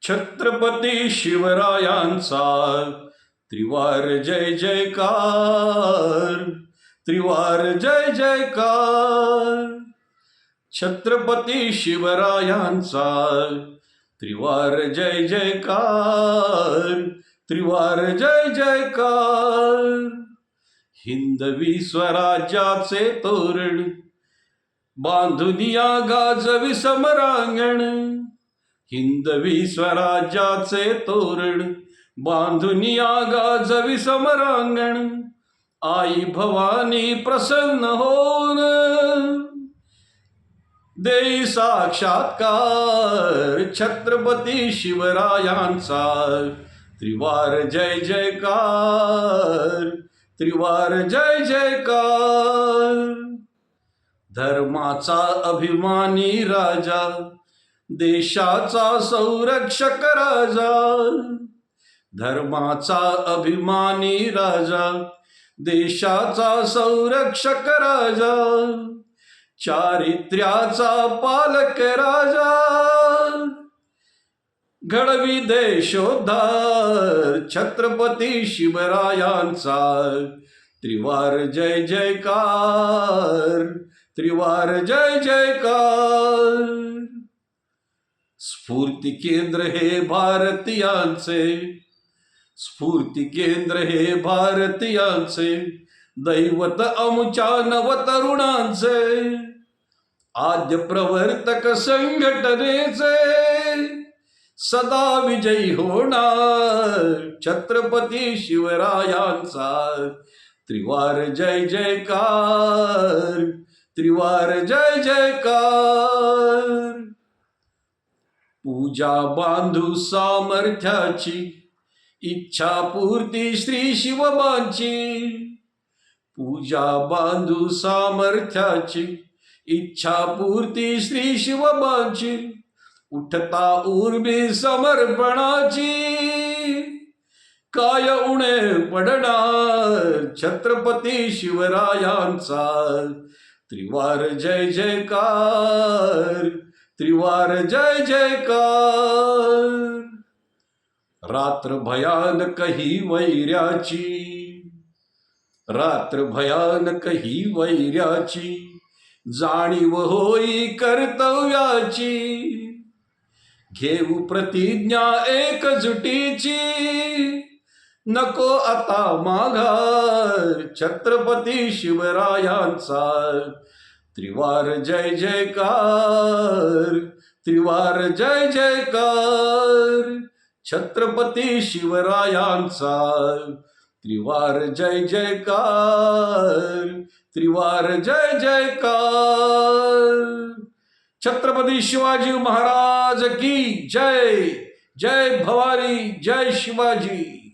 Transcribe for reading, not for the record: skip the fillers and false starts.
छत्रपती शिवरायांचा त्रिवार जय जयकार, त्रिवार जय जयकार. छत्रपती शिवरायांचा त्रिवार जय जयकार, त्रिवार जय जयकार. हिंदवी स्वराज्याचे तोरण बांधुनिया गाजवी समरांगण, हिंदवी स्वराज्याचे तोरण बांधुनिया गाजवी समरांगण. आई भवानी प्रसन्न होऊन देई साक्षात्कार. छत्रपती शिवरायांचा त्रिवार जय जयकार, त्रिवार जय जयकार. धर्माचा अभिमानी राजा, देशाचा संरक्षक राजा, धर्माचा अभिमानी राजा, देशाचा संरक्षक राजा, चारित्र्याचा पालक राजा, घडवी देशोद्धार. छत्रपती शिवरायांचा त्रिवार जय जयकार, त्रिवार जय जयकार. स्फूर्ती केंद्र हे भारतीयांचे, स्फूर्ती केंद्र हे भारतीयांचे, दैवत आमच्या नवतरुणांचे, आद्य प्रवर्तक संघटनेचे सदा विजयी होणार. छत्रपती शिवरायांचा त्रिवार जय जयकार, त्रिवार जय जयकार. पूजा बांधू सामर्थ्याची, इच्छा पूर्ती श्री शिवबांची, पूजा बांधू सामर्थ्याची, इच्छा पूर्ती श्री शिवबांची. उठता उर्मी समर्पणाची, काय उणे पडणार. छत्रपती शिवरायांचा त्रिवार जय जयकार, त्रिवार जय जयकार. रात्र भयानक ही वैऱ्याची, रात्र भयानक ही वैऱ्याची, जाणीव होई कर्तव्याची. घेऊ प्रतिज्ञा एकजुटीची, नको आता माघार. छत्रपती शिवरायांचा त्रिवार जय जयकार, त्रिवार जय जयकार. छत्रपती शिवरायांचा त्रिवार जय जयकार, त्रिवार जय जयकार. छत्रपती शिवाजी महाराज की जय. जय भवानी, जय शिवाजी.